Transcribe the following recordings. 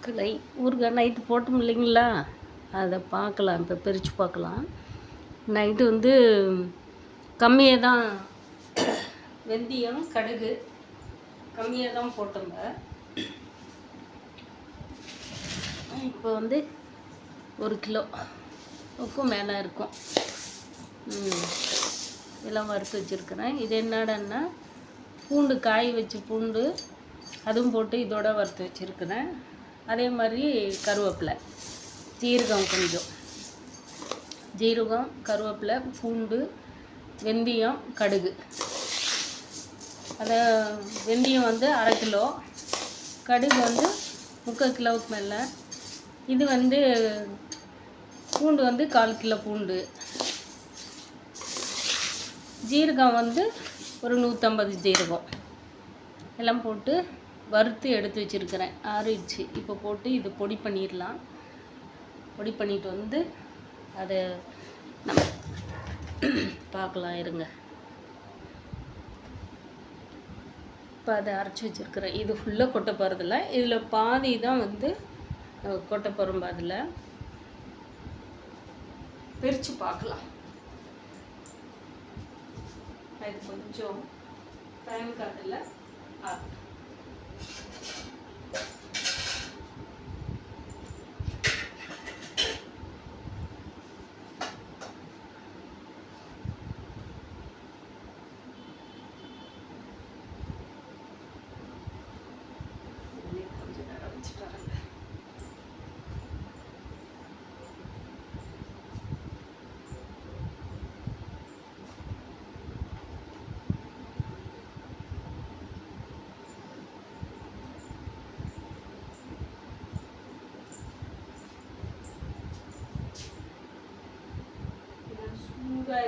மக்களை ஊறுகாய் நைட்டு போட்டோம் இல்லைங்களா, அதை பார்க்கலாம். இப்போ பிரித்து பார்க்கலாம். நைட்டு வந்து கம்மியாக தான் வெந்தயம் கடுகு கம்மியாக தான் போட்டோங்க. இப்போ வந்து 1 கிலோவுக்கும் மேலே இருக்கும். இதெல்லாம் வறுத்து வச்சுருக்கிறேன். இது என்னடான்னா பூண்டு, காய வச்சு பூண்டு அதுவும் போட்டு இதோட வறுத்து வச்சுருக்கிறேன். அதே மாதிரி கருவேப்பிலை, ஜீரகம், கொஞ்சம் ஜீரகம், கருவேப்பிலை, பூண்டு, வெந்தயம், கடுகு. அதை வெந்தயம் வந்து 1/2 கிலோ, கடுகு வந்து 3/4 கிலோவுக்கு மேலே. இது வந்து பூண்டு வந்து 1/4 கிலோ பூண்டு, ஜீரகம் வந்து ஒரு 150 ஜீரகம் எல்லாம் போட்டு வறுத்து எடுத்து வச்சுருக்கிறேன். ஆறிடுச்சு. இப்போ போட்டு இது பொடி பண்ணிடலாம். பொடி பண்ணிட்டு வந்து அதை நம்ம பார்க்கலாம். இருங்க. இப்போ அதை அரைச்சி வச்சுருக்கிறேன். இது ஃபுல்லாக கொட்ட போகிறதில்ல, இதில் பாதி தான் வந்து கொட்ட போகிறோம். அதில் பிரித்து பார்க்கலாம். இது கொஞ்சம் டைம் காட்டில்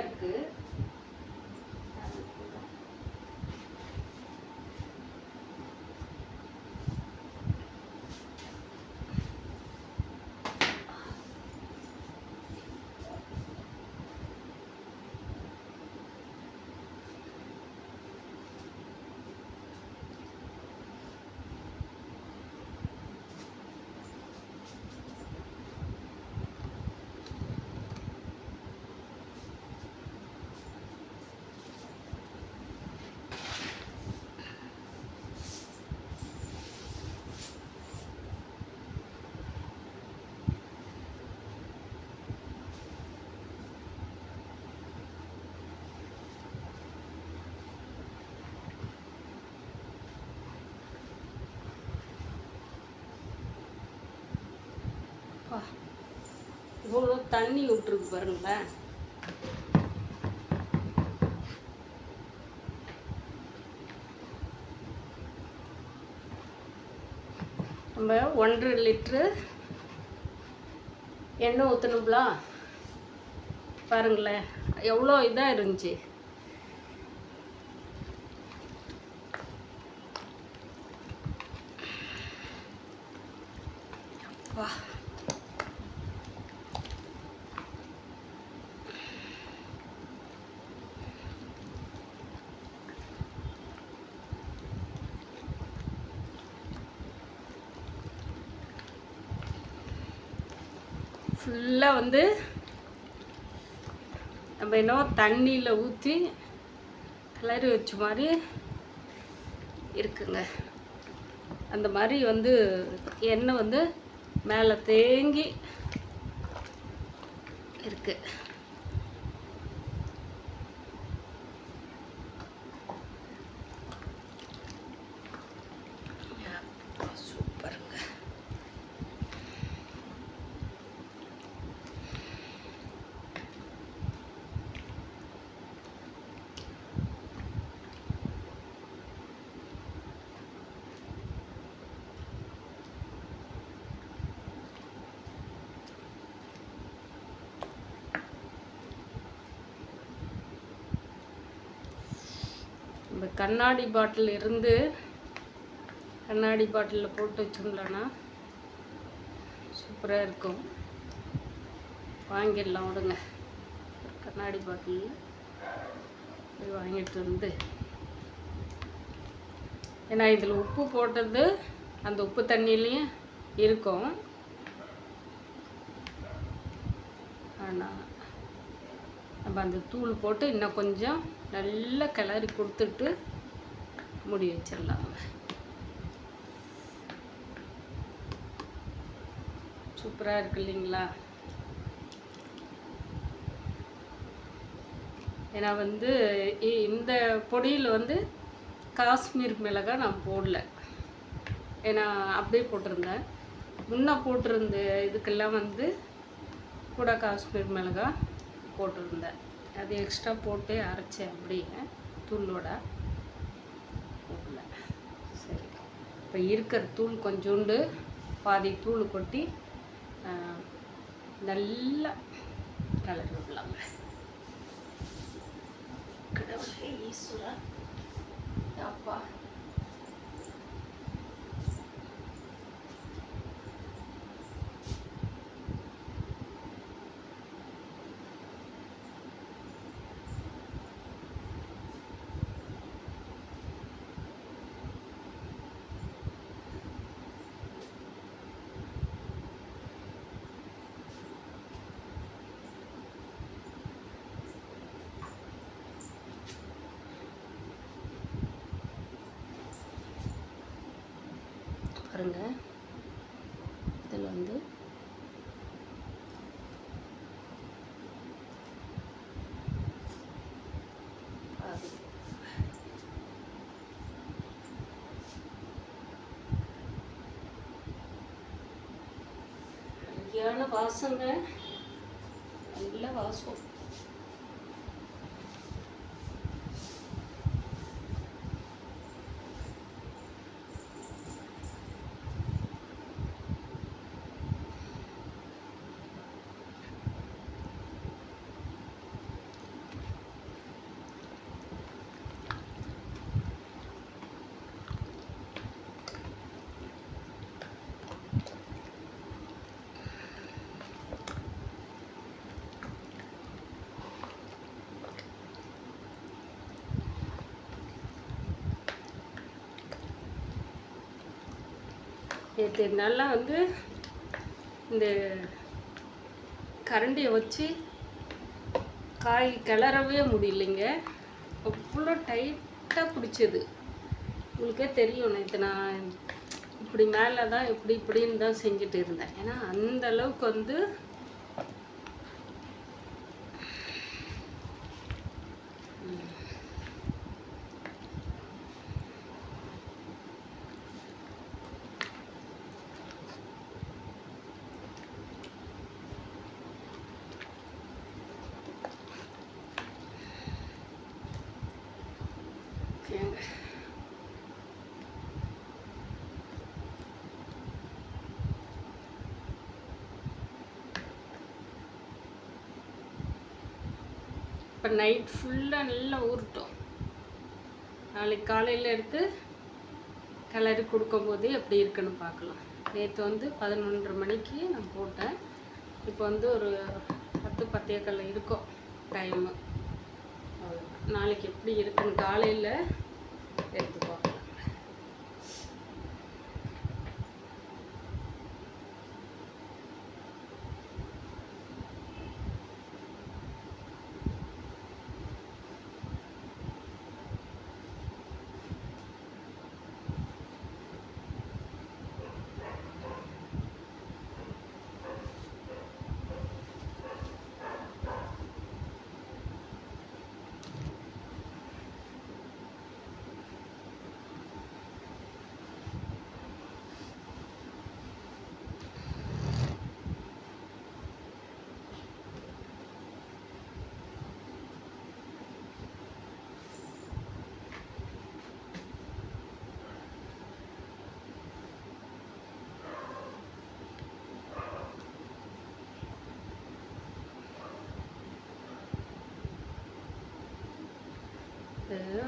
இருக்கு. இவ்வளோ தண்ணி விட்டுருக்கு பாருங்களேன். நம்ம 1.5 லிட்ரு எண்ணெய் ஊற்றணுங்களா? பாருங்களேன் எவ்வளோ இதாக இருந்துச்சு. வா, ஃபுல்லாக வந்து நம்ம இன்னும் தண்ணியில் ஊற்றி கிளறி வச்ச மாதிரி இருக்குங்க. அந்த மாதிரி வந்து எண்ணெய் வந்து மேலே தேங்கி இருக்கு. நம்ம கண்ணாடி பாட்டில் இருந்து கண்ணாடி பாட்டிலில் போட்டு வச்சோம்லன்னா சூப்பராக இருக்கும். வாங்கிடலாம். விடுங்க, கண்ணாடி பாட்டில் போய் வாங்கிட்டு வந்து, ஏன்னா இதில் உப்பு போட்டது அந்த உப்பு தண்ணியிலையும் இருக்கும். ஆனால் நம்ம அந்த தூள் போட்டு இன்னும் கொஞ்சம் நல்லா கிளறி கொடுத்துட்டு மூடி வச்சிடலாம். சூப்பராக இருக்கு இல்லைங்களா? ஏன்னா வந்து இந்த பொடியில் வந்து காஷ்மீர் மிளகாய் நான் போடல. ஏன்னா அப்படியே போட்டிருந்தேன். முன்னே போட்டிருந்த இதுக்கெல்லாம் வந்து கூட காஷ்மீர் மிளகாய் போட்டிருந்தேன். அது எக்ஸ்ட்ரா போட்டு அரைச்சேன் அப்படியே தூளோட போடல. சரி, இப்போ இருக்கிற தூள் கொஞ்சோண்டு பாதி தூள் கொட்டி நல்லா கலர் விடலாங்க. கடவுளே ஈஸ்வரா அப்பா, பாருங்க. இதில் வந்து சரியான வாசங்க, நல்ல வாசம். நேற்று நல்லா வந்து இந்த கரண்டியை வச்சு காய் கிளறவே முடியலைங்க. அவ்வளோ டைட்டாக பிடிச்சது. உங்களுக்கே தெரியும், நேற்று நான் இப்படி மேலே தான் இப்படின்னு தான் செஞ்சுட்டு இருந்தேன். ஏன்னா அந்த அளவுக்கு வந்து இப்போ நைட் ஃபுல்லாக நல்லா ஊறட்டும். நாளைக்கு காலையில் எடுத்து கிளறி கொடுக்கும்போது எப்படி இருக்குன்னு பார்க்கலாம். நேற்று வந்து 11:30 மணிக்கு நான் போட்டேன். இப்போ வந்து ஒரு 10-10:15 இருக்கும் டைமு. நாளைக்கு எப்படி இருக்குன்னு காலையில் எடுத்து பார்க்கலாம்.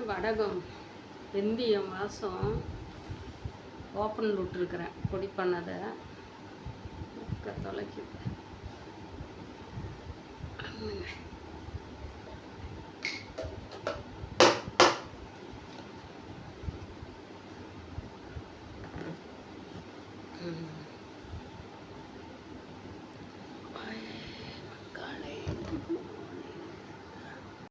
வடகம் வெந்தயம் வாசம் ஓப்பனில் விட்டுருக்குறேன். பொடி பண்ணதை தொலைக்கி Mm-hmm.